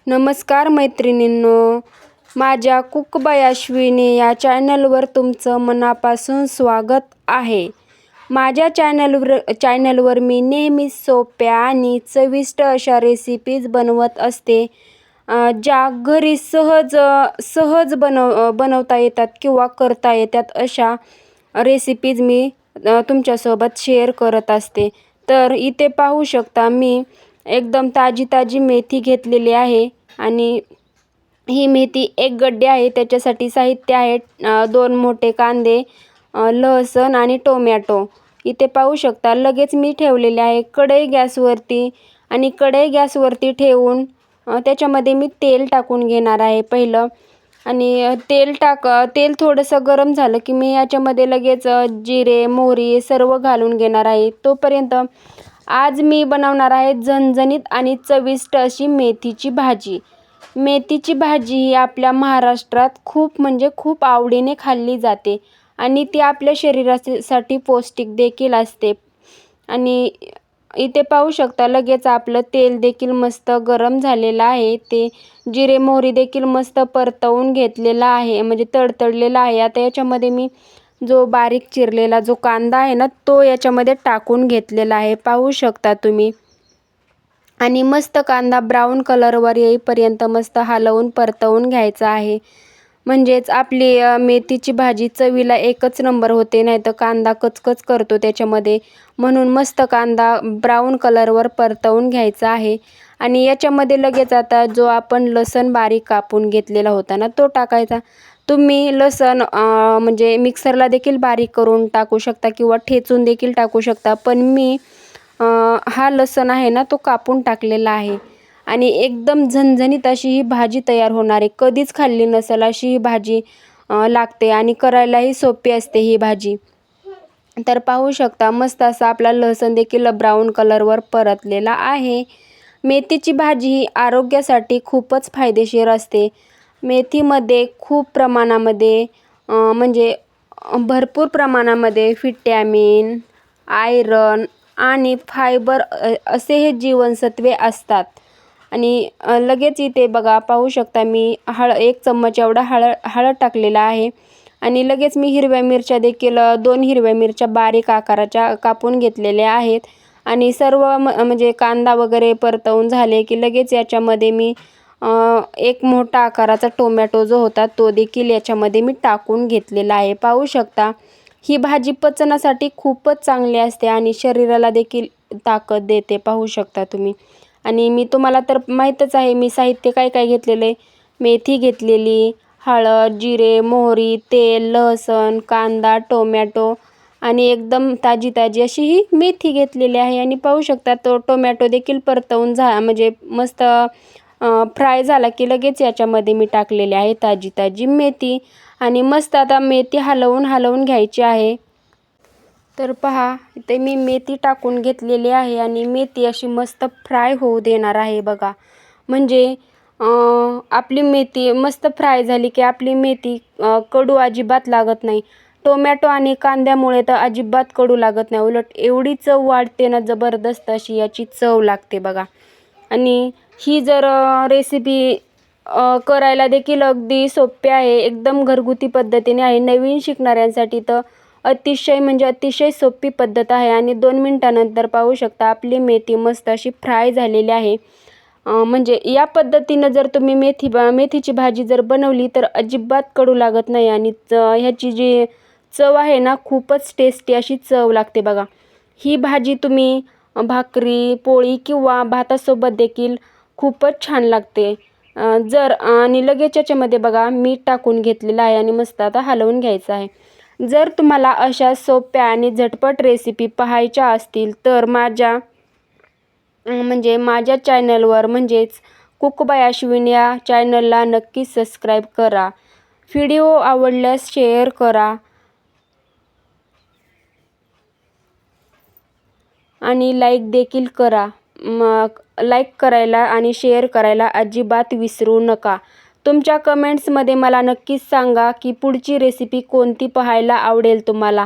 नमस्कार मैत्रिणींनो, माझ्या कुकबाई अश्विनी या चॅनलवर तुमचं मनापासून स्वागत आहे. माझ्या चॅनलवर मी नेहमी सोप्या आणि चविष्ट अशा रेसिपीज बनवत असते, ज्या घरी सहज बनवता येतात किंवा करता येतात अशा रेसिपीज मी तुमच्यासोबत शेअर करत असते. तर इथे पाहू शकता, मी एकदम ताजी मेथी घेतलेली आहे आणि ही मेथी एक गड्डी आहे. त्याच्यासाठी साहित्य आहे 2 मोठे कांदे, लसूण आणि टोमॅटो. इथे पाहू शकता, लगेच मी ठेवलेले आहे कढई गॅसवरती आणि कढई गॅसवरती ठेवून त्याच्यामध्ये मी तेल टाकून घेणार आहे पहिलं. आणि तेल थोडंसं गरम झालं की मी याच्यामध्ये लगेच जिरे, मोहरी सर्व घालून घेणार आहे. तोपर्यंत आज मी बनवणार आहे झणझणीत आणि चविष्ट अशी मेथीची भाजी. मेथीची भाजी ही आपल्या महाराष्ट्रात खूप म्हणजे खूप आवडीने खाल्ली जाते आणि ती आपल्या शरीरासाठी पौष्टिक देखील असते. आणि इथे पाहू शकता, लगेच आपलं तेल देखील मस्त गरम झालेलं आहे. ते जिरे मोहरी देखील मस्त परतवून घेतलेला आहे, म्हणजे तडतडलेला आहे. आता याच्यामध्ये मी जो बारीक चिरलेला जो कांदा आहे ना, तो याच्यामध्ये टाकून घेतलेला आहे, पाहू शकता तुम्ही. आणि मस्त कांदा ब्राऊन कलरवर येईपर्यंत मस्त हलवून परतवून घ्यायचा आहे. म्हणजेच आपली मेथीची भाजी चवीला एकच नंबर होते, नाही तर कांदा कचकच करतो त्याच्यामध्ये. म्हणून मस्त कांदा ब्राऊन कलरवर परतवून घ्यायचा आहे. आणि याच्यामध्ये लगेच आता जो आपण लसूण बारीक कापून घेतलेला होता ना, तो टाकायचा. तुम्ही लसूण म्हणजे मिक्सरला देखील बारीक करून टाकू शकता किंवा ठेचून देखील टाकू शकता, पण मी हा लसूण आहे ना, तो कापून टाकलेला आहे. आणि एकदम झणझणीत अशी ही भाजी तयार होणार आहे. कधीच खाल्ली नसेल अशी ही भाजी लागते आणि करायलाही सोपी असते ही भाजी. तर पाहू शकता, मस्त असा आपला लसूण देखील ब्राऊन कलरवर परतलेला आहे. मेथीची भाजी ही आरोग्यासाठी खूपच फायदेशीर असते. मेथीमध्ये खूप प्रमाणामध्ये म्हणजे भरपूर प्रमाणामध्ये व्हिटॅमिन, आयरन आणि फायबर असे हे जीवनसत्वे असतात. आणि लगेच इथे बघा, पाहू शकता, मी 1 चम्मच एवढा हळद टाकलेला आहे. आणि लगेच मी हिरव्या मिरच्या देखील 2 हिरव्या मिरच्या बारीक आकाराच्या कापून घेतलेल्या आहेत. आणि सर्व म्हणजे कांदा वगैरे परतवून झाले की लगेच याच्यामध्ये मी एक मोठा आकाराचा टोमॅटो जो होता तो देखील याच्यामध्ये मी टाकून घेतलेला आहे. पाहू शकता, ही भाजी पचनासाठी खूपच चांगली असते आणि शरीराला देखील ताकद देते, पाहू शकता तुम्ही. आणि मी तुम्हाला तर माहीतच आहे मी साहित्य काय काय घेतलेलं आहे. मेथी घेतलेली, हळद, जिरे, मोहरी, तेल, लसूण, कांदा, टोमॅटो आणि एकदम ताजी अशी ही मेथी घेतलेली आहे. आणि पाहू शकता, तो टोमॅटो देखील परतवून म्हणजे मस्त फ्राय झाला की लगेच याच्यामध्ये मी टाकलेली आहे ताजी मेथी. आणि मस्त आता मेथी हलवून घ्यायची आहे. तर पहा, इथे मी मेथी टाकून घेतलेली आहे आणि मेथी अशी मस्त फ्राय होऊ देणार आहे बघा. म्हणजे आपली मेथी मस्त फ्राय झाली की आपली मेथी कडू अजिबात लागत नाही. टोमॅटो आणि कांद्यामुळे तर अजिबात कडू लागत नाही, उलट एवढी चव वाढते ना, जबरदस्त अशी याची चव लागते बघा. आणि ही जर रेसिपी करायला देखील अगदी सोपी आहे, एकदम घरगुती पद्धतीने आहे. नवीन शिकणाऱ्यांसाठी तर अतिशय म्हणजे अतिशय सोपी पद्धत आहे. आणि 2 मिनिटानंतर पाहू शकता, आपली मेथी मस्त अशी फ्राय झालेली आहे. म्हणजे या पद्धतीनं जर तुम्ही मेथीची भाजी जर बनवली तर अजिबात कडू लागत नाही. आणि ह्याची जी चव आहे ना, खूपच टेस्टी अशी चव लागते बघा. ही भाजी तुम्ही भाकरी, पोळी किंवा भातासोबत देखील खूपच छान लागते. आणि लगेच याच्यामध्ये बघा मीठ टाकून घेतलेलं आहे आणि मस्त आता हलवून घ्यायचं आहे. जर तुम्हाला अशा सोप्या आणि झटपट रेसिपी पाहायच्या असतील तर माझ्या चॅनलवर म्हणजेच कुकबाई अश्विनी या चॅनलला नक्की सबस्क्राईब करा. व्हिडिओ आवडल्यास शेअर करा आणि लाईक देखील करा. लाईक करायला आणि शेअर करायला अजिबात विसरू नका. तुमच्या कमेंट्समध्ये मला नक्कीच सांगा की पुढची रेसिपी कोणती पाहायला आवडेल तुम्हाला.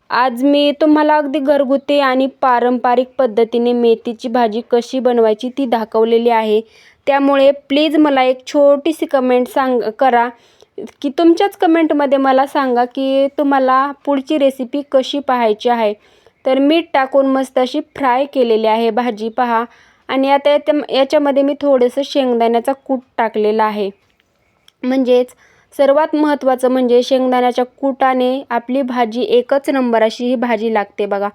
आज मी तुम्हाला अगदी घरगुती आणि पारंपरिक पद्धतीने मेथीची भाजी कशी बनवायची ती दाखवलेली आहे. त्यामुळे प्लीज मला एक छोटीशी कमेंट करा की तुमच्याच कमेंटमध्ये मला सांगा की तुम्हाला पुढची रेसिपी कशी पाहायची आहे. तर मीठ टाकून मस्त अशी फ्राय केलेली आहे भाजी पहा. आणि आता याच्यामध्ये मी थोडंसं शेंगदाण्याचा कूट टाकलेला आहे. म्हणजेच सर्वात महत्त्वाचं म्हणजे शेंगदाण्याच्या कुटाने आपली भाजी एकच नंबर अशी ही भाजी लागते बघा.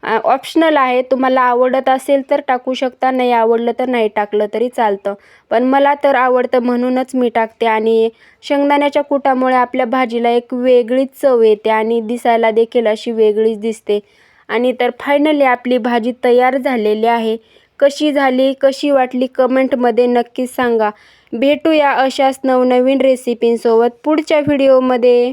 ऑप्शनल आहे, तुम्हाला आवडत असेल तर टाकू शकता, नाही आवडलं तर नाही टाकलं तरी चालतं. पण मला तर आवडतं म्हणूनच मी टाकते. आणि शेंगदाण्याच्या कुटामुळे आपल्या भाजीला एक वेगळीच चव येते आणि दिसायला देखील अशी वेगळीच दिसते. आणि तर फायनली आपली भाजी तयार झालेली आहे. कशी झाली, कशी वाटली कमेंटमध्ये नक्कीच सांगा. भेटूया अशाच नवनवीन रेसिपींसोबत पुढच्या व्हिडिओमध्ये.